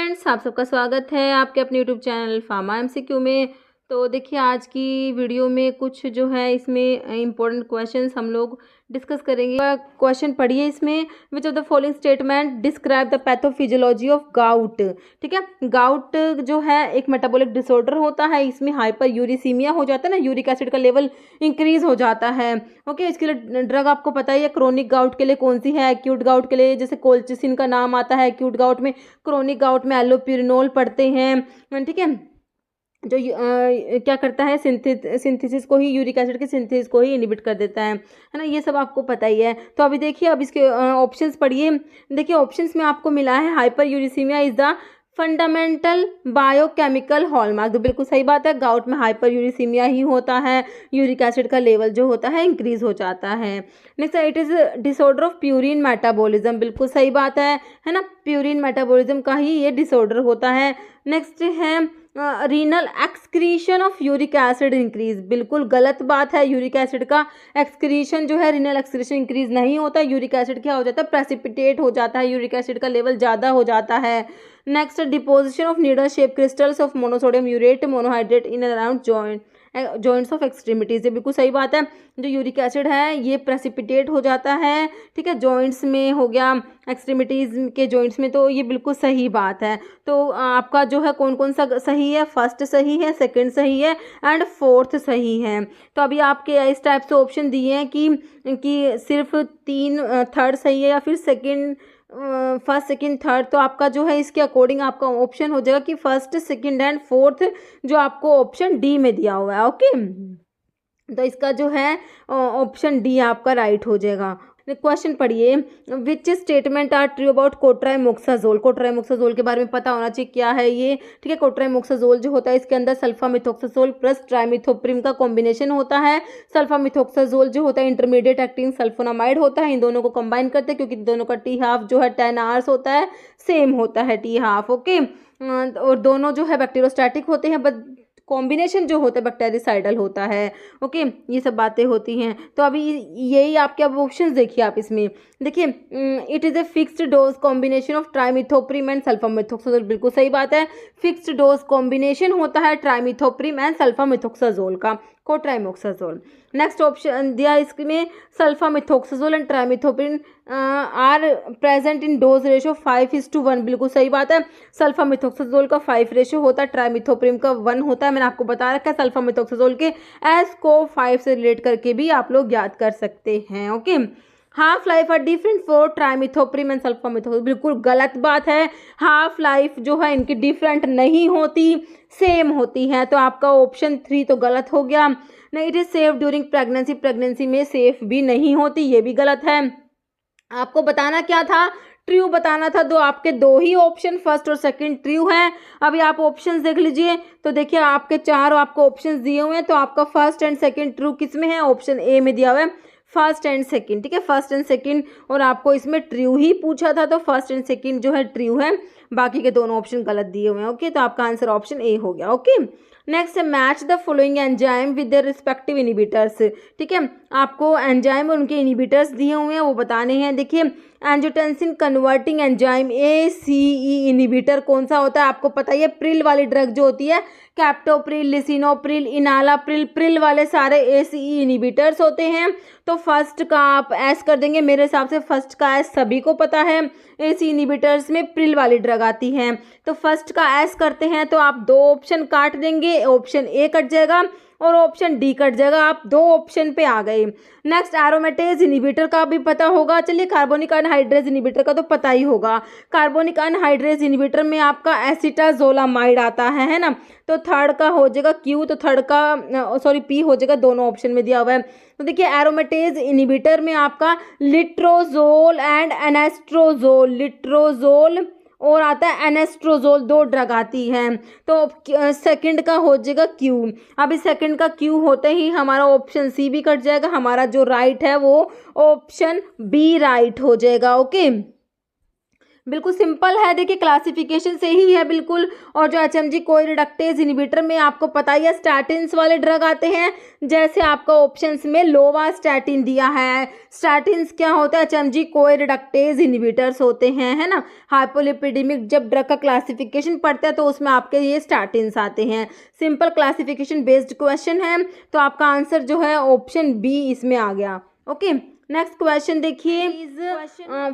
Friends, आप सबका स्वागत है आपके अपने यूट्यूब चैनल फार्मा एमसीक्यू में। तो देखिए, आज की वीडियो में कुछ जो है इसमें इम्पोर्टेंट क्वेश्चंस हम लोग डिस्कस करेंगे। क्वेश्चन पढ़िए इसमें, which of the following statement describe the pathophysiology of gout. ठीक है, गाउट जो है एक मेटाबॉलिक डिसऑर्डर होता है, इसमें हाइपर यूरिसीमिया हो जाता है ना, यूरिक एसिड का लेवल इंक्रीज हो जाता है। ओके, इसके लिए ड्रग आपको पता ही है क्रोनिक गाउट के लिए कौन सी है। एक्यूट गाउट के लिए जैसे कोल्चिसिन का नाम आता है एक्यूट गाउट में, क्रोनिक गाउट में एलोप्यूरिनोल पढ़ते हैं। ठीक है, जो क्या करता है सिंथेसिस को ही, यूरिक एसिड के सिंथेसिस को ही इनहिबिट कर देता है ना, ये सब आपको पता ही है। तो अभी देखिए, अब इसके ऑप्शंस पढ़िए। देखिए, ऑप्शंस में आपको मिला है hyper uricaemia is the fundamental biochemical hallmark. तो बिल्कुल सही बात है, गाउट में हाइपर यूरिसीमिया ही होता है, यूरिक एसिड का लेवल जो होता है इंक्रीज हो जाता है। Next, it is disorder of purine metabolism. बिल्कुल सही बात है ना, प्यूरिन मेटाबॉलिज्म का ही ये डिसऑर्डर होता है। नेक्स्ट है renal excretion of uric acid increase. बिल्कुल गलत बात है, यूरिक एसिड का एक्सक्रीशन जो है, रीनल एक्सक्रीशन इंक्रीज नहीं होता। यूरिक एसिड क्या हो जाता है, प्रेसिपिटेट हो जाता है, यूरिक एसिड का लेवल ज़्यादा हो जाता है। Next, deposition of needle shape crystals of monosodium urate monohydrate in around joints of extremities. ये बिल्कुल सही बात है, जो यूरिक एसिड है ये प्रेसिपिटेट हो जाता है, ठीक है, जॉइंट्स में हो गया, एक्सट्रीमिटीज के जॉइंट्स में। तो ये बिल्कुल सही बात है। तो आपका जो है कौन कौन सा सही है, फर्स्ट सही है, सेकंड सही है एंड फोर्थ सही है। तो अभी आपके इस टाइप से ऑप्शन दिए हैं कि सिर्फ 3 थर्ड सही है या फिर सेकंड, फर्स्ट सेकंड थर्ड। तो आपका जो है इसके अकॉर्डिंग आपका ऑप्शन हो जाएगा कि फर्स्ट सेकंड एंड फोर्थ, जो आपको ऑप्शन डी में दिया हुआ है। ओके, तो इसका जो है ऑप्शन डी आपका राइट हो जाएगा। क्वेश्चन पढ़िए, which statement are true about cotrimoxazole. Cotrimoxazole के बारे में पता होना चाहिए क्या है ये। ठीक है, कोट्राइमोक्साजोल जो होता है इसके अंदर सल्फामिथोक्साजोल प्लस ट्राइमिथोप्रिम का कॉम्बिनेशन होता है। सल्फामिथोक्साजोल जो होता है इंटरमीडिएट एक्टिंग सल्फोनामाइड होता है। इन दोनों को कंबाइन करते हैं क्योंकि दोनों का टी हाफ जो है 10 आवर्स होता है, सेम होता है टी हाफ। ओके, और दोनों जो है बैक्टीरियोस्टैटिक होते हैं, बट कॉम्बिनेशन जो होता है बैक्टीरिसाइडल होता है। ओके, ये सब बातें होती हैं। तो अभी यही आपके अब ऑप्शंस देखिए आप इसमें। देखिए, it is a fixed dose combination of trimethoprim and sulfamethoxazole. बिल्कुल सही बात है, फिक्स्ड डोज कॉम्बिनेशन होता है ट्राइमिथोप्रिम एंड सल्फामिथोक्साजोल का, कोट्राइमोक्साजोल। नेक्स्ट ऑप्शन दिया इसमें, sulfamethoxazole and trimethoprim are present in dose ratio 5:1। बिल्कुल सही बात है, सल्फामिथोक्साजोल का 5 रेशो होता है, ट्राइमिथोप्रिम का 1 होता है। मैंने आपको बता रखा है, सल्फामिथोक्साजोल के एस को 5 से रिलेट करके भी आप लोग याद कर सकते हैं। Okay, half life are different for trimethoprim and sulfamethoxazole. बिल्कुल गलत बात है, हाफ लाइफ जो है इनकी डिफरेंट नहीं होती, सेम होती है। तो आपका ऑप्शन 3 तो गलत हो गया। नहीं, it is safe during pregnancy. Pregnancy में सेफ भी नहीं होती, ये भी गलत है। आपको बताना क्या था, ट्रू बताना था। आपके 2 ही ऑप्शन फर्स्ट और सेकंड ट्रू हैं। अभी आप ऑप्शंस देख लीजिए, तो देखिए आपके 4 आपको ऑप्शंस दिए हुए हैं। तो आपका फर्स्ट एंड सेकंड ट्रू किस में है, ऑप्शन ए में दिया हुआ है, फर्स्ट एंड सेकंड। ठीक है, फर्स्ट एंड सेकंड, और आपको इसमें ट्रू ही पूछा था, तो फर्स्ट एंड सेकंड जो है ट्रू है, बाकी के दोनों ऑप्शन गलत दिए हुए हैं। ओके, तो आपका आंसर ऑप्शन ए हो गया। Okay, next, match the following enzyme with their respective inhibitors. ठीक है, आपको एंजाइम और उनके इनिबिटर्स दिए हुए हैं, वो बताने हैं। देखिए, angiotensin converting enzyme ACE inhibitor कौन सा होता है, आपको पता ही है, प्रिल वाली ड्रग जो होती है, कैप्टोप्रिल, लिसिनोप्रिल, इनालाप्रिल, प्रिल वाले सारे ACE इनिबिटर्स होते हैं। तो फर्स्ट का आप एस कर देंगे, मेरे हिसाब से फर्स्ट का एस सभी को पता है, ACE इनिबिटर्स में प्रिल वाली ड्रग आती है। तो फर्स्ट का एस करते हैं, तो आप 2 ऑप्शन काट देंगे, ऑप्शन ए कट जाएगा और ऑप्शन डी कट जाएगा। आप 2 ऑप्शन पे आ गए। नेक्स्ट, एरोमेटेज इनिबिटर का भी पता होगा। चलिए, कार्बोनिक अनहाइड्रेज इनिबिटर का तो पता ही होगा। कार्बोनिक अनहाइड्रेज इनिबिटर में आपका एसिटाजोलामाइड आता है ना। तो थर्ड का हो जाएगा क्यू, तो थर्ड का सॉरी पी हो जाएगा, दोनों ऑप्शन में दिया हुआ है। तो देखिए, एरोमेटेज इनिबिटर में आपका लिट्रोजोल एंड एनेस्ट्रोजोल, लिट्रोजोल और आता है एनेस्ट्रोजोल, 2 ड्रग आती हैं। तो सेकंड का हो जाएगा क्यू। अभी सेकंड का क्यू होते ही हमारा ऑप्शन सी भी कट जाएगा, हमारा जो राइट है वो ऑप्शन बी राइट हो जाएगा। ओके, बिल्कुल सिंपल है, देखिए क्लासिफिकेशन से ही है बिल्कुल। और जो HMG कोई रिडक्टेज इनहिबिटर में आपको पता ही है स्टैटिन्स वाले ड्रग आते हैं, जैसे आपका ऑप्शंस में लोवास्टैटिन दिया है। स्टैटिन्स क्या होता है? HMG कोई रिडक्टेज इनहिबिटर्स होते हैं, है ना। हाइपोलिपिडेमिक जब ड्रग का क्लासिफिकेशन पढ़ते हैं तो उसमें आपके ये स्टैटिन्स आते हैं। सिंपल क्लासिफिकेशन बेस्ड क्वेश्चन है, तो आपका आंसर जो है ऑप्शन बी इसमें आ गया। ओके, नेक्स्ट क्वेश्चन देखिए,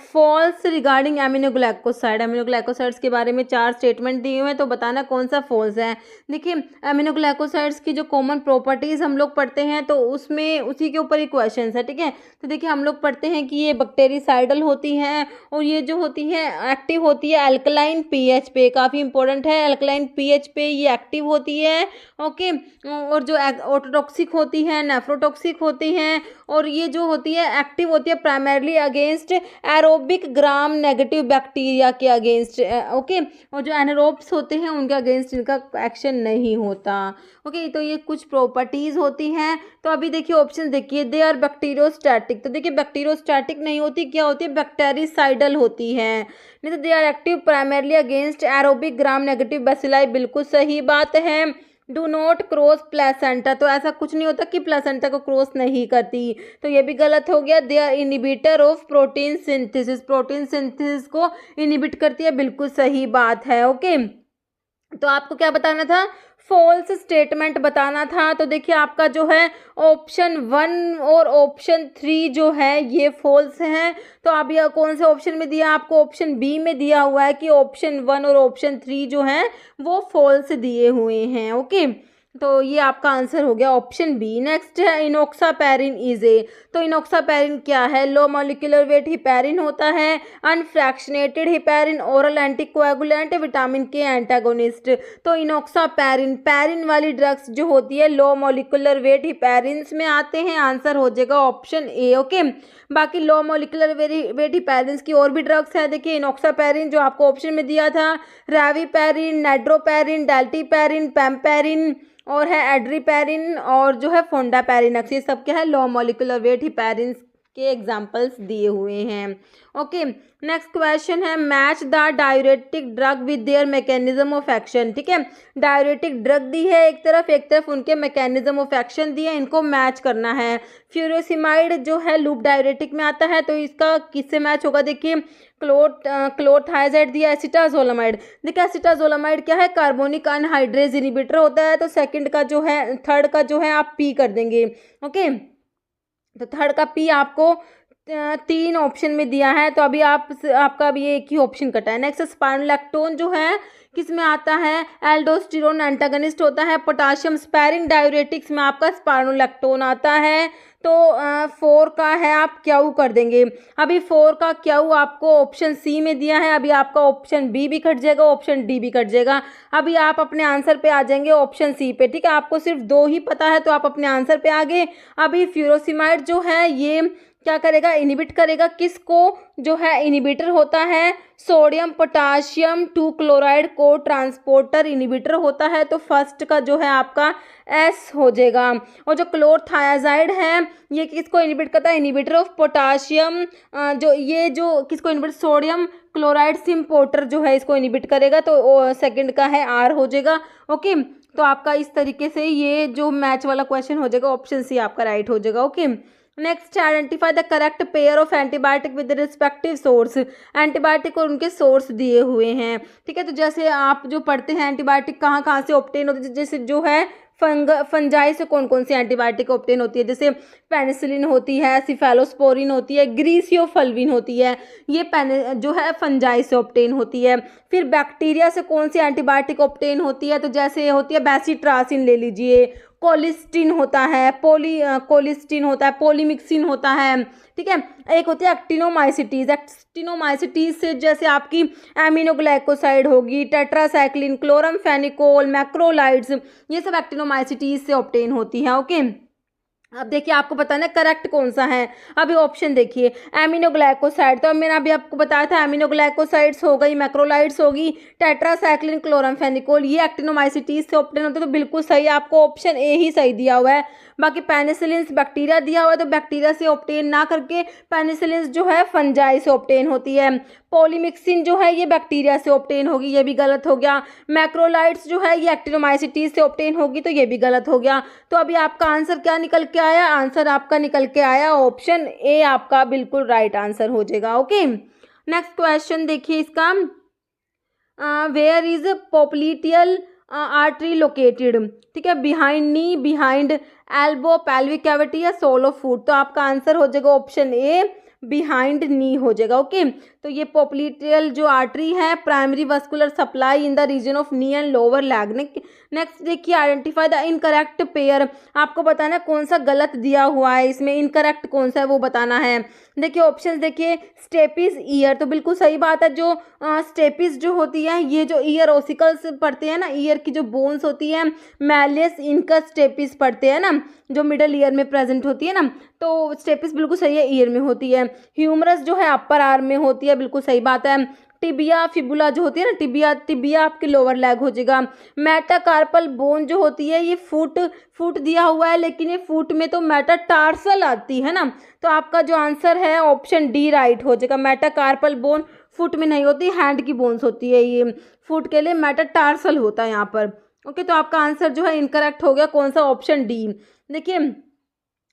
फॉल्स रिगार्डिंग एमिनोग्लाइकोसाइड। एमिनोग्लाइकोसाइड्स के बारे में 4 स्टेटमेंट दिए हुए हैं, तो बताना कौन सा फॉल्स है। देखिए एमिनोग्लाइकोसाइड्स की जो कॉमन प्रॉपर्टीज हम लोग पढ़ते हैं तो उसमें उसी के ऊपर ही क्वेश्चन है, ठीक है। तो देखिए हम लोग पढ़ते हैं कि ये बैक्टीरिसाइडल होती है और ये जो होती है एक्टिव होती है अल्कलाइन पीएच पे, काफ़ी इंपॉर्टेंट है, अल्कलाइन पीएच पे ये एक्टिव होती है। ओके, और जो ऑटोटॉक्सिक होती है, नेफ्रोटॉक्सिक होती हैं, और ये जो होती है एक्टिव होती है primarily against aerobic gram negative bacteria के अगेंस्ट। ओके, और जो एनारोब्स होते हैं उनके अगेंस्ट इनका एक्शन नहीं होता। ओके, तो ये कुछ प्रॉपर्टीज होती हैं। तो अभी देखिए ऑप्शन देखिए, दे आर बैक्टीरियोस्टैटिक। तो देखिए बैक्टीरियोस्टैटिक नहीं होती, क्या होती है? बैक्टीरिसाइडल होती है। नहीं तो they are active primarily against aerobic gram negative bacilli, बिल्कुल सही बात है। डू नॉट क्रॉस प्लेसेंटा, तो ऐसा कुछ नहीं होता कि प्लेसेंटा को क्रॉस नहीं करती, तो ये भी गलत हो गया। They are inhibitor of protein synthesis, protein synthesis को इनहिबिट करती है, बिल्कुल सही बात है। ओके, तो आपको क्या बताना था? फॉल्स स्टेटमेंट बताना था। तो देखिए आपका जो है ऑप्शन 1 और ऑप्शन 3 जो है ये फॉल्स हैं। तो अब यह कौन से ऑप्शन में दिया? आपको ऑप्शन बी में दिया हुआ है कि ऑप्शन 1 और ऑप्शन 3 जो है वो फॉल्स दिए हुए हैं। ओके, तो ये आपका आंसर हो गया ऑप्शन बी। नेक्स्ट है इनोक्सापैरिन इज ए। तो इनोक्सापैरिन क्या है? लो मॉलिक्यूलर वेट हिपैरिन होता है, unfractionated heparin, oral anticoagulant, vitamin के एंटागोनिस्ट। तो इनोक्सापैरिन, पैरिन वाली ड्रग्स जो होती है लो मॉलिक्यूलर वेट हिपैरिन्स में आते हैं, आंसर हो जाएगा ऑप्शन ए। ओके, बाकी लो मॉलिक्यूलर वेट हिपैरिन्स की और भी ड्रग्स है। देखिए इनोक्सापैरिन जो आपको ऑप्शन में दिया था, रेविपैरिन, नाइट्रोपैरिन, डेल्टीपैरिन, पैम्पैरिन और है एड्रीपैरिन और जो है फोंडापैरिनक्स, ये सब क्या है? लो मॉलिक्यूलर वेट हिपैरिन्स के एग्जाम्पल्स दिए हुए हैं। ओके, नेक्स्ट क्वेश्चन है, match the diuretic drug with their mechanism of action. ठीक है, डायूरेटिक ड्रग दी है एक तरफ उनके मैकेनिज्म ऑफ एक्शन दिए, इनको मैच करना है। फ्यूरोसिमाइड जो है लूप डायूरेटिक में आता है, तो इसका किससे मैच होगा? देखिए क्लोरथाइजाइड दिया, एसिटाजोलामाइड। देखिए एसिटाजोलामाइड क्या है? कार्बोनिक अनहाइड्रेज इनहिबिटर होता है, तो सेकंड का जो है, थर्ड का जो है आप पी कर देंगे। ओके, तो थर्ड का पी आपको 3 ऑप्शन में दिया है, तो अभी आपका अभी एक ही ऑप्शन कटा है। नेक्स्ट स्पाइरोलैक्टोन जो है किस में आता है? एल्डोस्टेरोन एंटागनिस्ट होता है। पोटाशियम स्पैरिंग डायूरेटिक्स में आपका स्पाइरोलैक्टोन आता है। तो 4 का है आप क्यू कर देंगे। अभी 4 का क्यू आपको ऑप्शन सी में दिया है, अभी आपका ऑप्शन बी भी कट जाएगा, ऑप्शन डी भी कट जाएगा। अभी आप अपने आंसर पे आ जाएंगे ऑप्शन सी पे। ठीक है, आपको सिर्फ 2 ही पता है, तो आप अपने आंसर पे आ गए। अभी फ्यूरोसिमाइड जो है ये क्या करेगा? इनहिबिट करेगा किसको? जो है इनहिबिटर होता है सोडियम पोटाशियम 2 क्लोराइड को ट्रांसपोर्टर इनहिबिटर होता है, तो फर्स्ट का जो है आपका एस हो जाएगा। और जो क्लोरथायाजाइड है ये किसको इनहिबिट करता है? इनहिबिटर ऑफ पोटाशियम, जो किसको इनहिबिट? सोडियम क्लोराइड सिम्पोर्टर जो है इसको इनहिबिट करेगा, तो सेकंड का है आर हो जाएगा। ओके, तो आपका इस तरीके से ये जो मैच वाला क्वेश्चन हो जाएगा, ऑप्शन सी आपका राइट हो जाएगा। Okay, next identify the correct pair of antibiotic with respective source. Antibiotic और उनके सोर्स दिए हुए हैं। ठीक है, तो जैसे आप जो पढ़ते हैं एंटीबायोटिक कहाँ कहाँ से ऑब्टेन होती है, जैसे जो है फंजाई से कौन कौन सी एंटीबायोटिक ऑब्टेन होती है, जैसे पेनिसिलिन होती है, सिफेलोस्पोरिन होती है, ग्रीसियोफल्विन होती है, ये जो है फंजाई से ऑब्टेन होती है। फिर बैक्टीरिया से कौन सी एंटीबायोटिक ऑब्टेन होती है, तो जैसे होती है बेसिट्रासिन ले लीजिए, कोलिस्टिन होता है, कोलिस्टिन होता है, पोलीमिक्सिन होता है। ठीक है, एक होती है एक्टिनोमाइसिटीज। एक्टिनोमाइसिटीज से जैसे आपकी एमिनोग्लाइकोसाइड होगी, टेट्रासाइक्लिन, क्लोरमफेनिकोल, मैक्रोलाइड्स, ये सब एक्टिनोमाइसिटीज से ऑब्टेन होती है। ओके, अब देखिए आपको बताना है करेक्ट कौन सा है। अभी ऑप्शन देखिए, एमिनोग्लाइकोसाइड, तो अब मैंने अभी आपको बताया था एमिनोग्लाइकोसाइड्स हो गई, मैक्रोलाइड्स होगी, टेट्रासाइक्लिन, क्लोरमफेनिकोल, ये एक्टिनोमाइसिटीज से ऑब्टेन होते हैं, तो बिल्कुल सही, आपको ऑप्शन ए ही सही दिया हुआ है। बाकी पेनिसिलिन बैक्टीरिया दिया हुआ है, तो बैक्टीरिया से ऑब्टेन ना करके पेनिसिलिन जो है फंजाई से ऑब्टेन होती है। पॉलीमिक्सिन जो है ये बैक्टीरिया से ऑब्टेन होगी, ये भी गलत हो गया। मैक्रोलाइड्स जो है ये एक्टिनोमाइसिटीज से ऑब्टेन होगी, तो ये भी गलत हो गया। तो अभी आपका आंसर क्या निकल के आया? आंसर आपका निकल के आया ऑप्शन ए आपका बिल्कुल राइट आंसर हो जाएगा। ओके, नेक्स्ट क्वेश्चन देखिए इसका, where is popliteal artery located, ठीक है, behind knee, behind elbow, pelvic cavity या सोल ऑफ फुट। तो आपका आंसर हो जाएगा ऑप्शन ए बिहाइंड नी हो जाएगा। ओके, तो ये पोप्लिटियल जो आर्टरी है, primary vascular supply in the region of knee and lower leg. Next देखिए, आइडेंटिफाई द इनकरेक्ट पेयर, आपको बताना कौन सा गलत दिया हुआ है, इसमें इनकरेक्ट कौन सा है वो बताना है। देखिए ऑप्शंस देखिए, स्टेपिस ईयर, तो बिल्कुल सही बात है। जो स्टेपिस जो होती है, ये जो ईयर ओसिकल्स पढ़ते हैं ना, ईयर की जो बोन्स होती है, मैलियस इनकस स्टेपिस पढ़ते हैं ना, जो मिडल ईयर में प्रेजेंट होती है ना, तो स्टेपिस बिल्कुल सही है, ईयर में होती है। ह्यूमरस जो है अपर आर्म में होती है, बिल्कुल सही बात है। टिबिया फिबुला जो होती है ना, टिबिया आपके लोअर लेग हो जाएगा। मेटाकार्पल बोन जो होती है, ये फुट दिया हुआ है, लेकिन ये फुट में तो मेटाटार्सल आती है ना, तो आपका जो आंसर है ऑप्शन डी राइट हो जाएगा। मेटाकार्पल बोन फुट में नहीं होती, हैंड की बोन्स होती है, ये फुट के लिए मेटाटार्सल होता है यहाँ पर। ओके, तो आपका आंसर जो है इनकरेक्ट हो गया, कौन सा? Option D. देखिए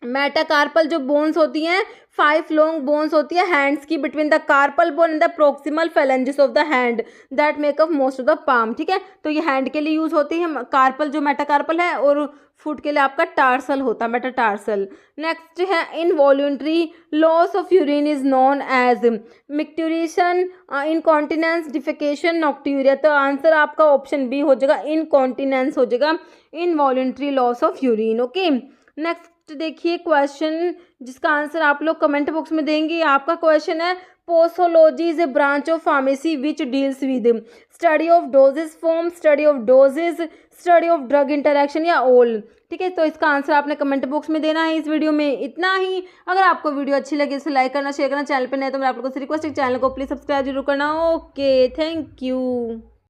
मेटाकार्पल जो बोन्स होती हैं, 5 लॉन्ग बोन्स होती है हैंड्स की, between the carpal bone and the proximal phalanges of the hand that make up most of the palm, ठीक है, तो ये हैंड के लिए यूज होती है कार्पल, जो मेटाकार्पल है, और फुट के लिए आपका टार्सल होता है, मेटाटार्सल। नेक्स्ट है, involuntary loss of urine is known as micturition, incontinence, defecation, nocturia. तो आंसर आपका ऑप्शन बी हो जाएगा, इनकॉन्टिनेंस हो जाएगा, involuntary loss of urine. Okay, next देखिए क्वेश्चन, जिसका आंसर आप लोग कमेंट बॉक्स में देंगे। आपका क्वेश्चन है, posology is a branch of pharmacy which deals with study of doses form, study of doses, study of drug interaction या all, ठीक है। तो इसका आंसर आपने कमेंट बॉक्स में देना है। इस वीडियो में इतना ही। अगर आपको वीडियो अच्छी लगे इसे लाइक करना, शेयर करना, चैनल पर नहीं तो मैं आप लोगों से रिक्वेस्ट है चैनल को प्लीज सब्सक्राइब जरूर करना। Okay, thank you.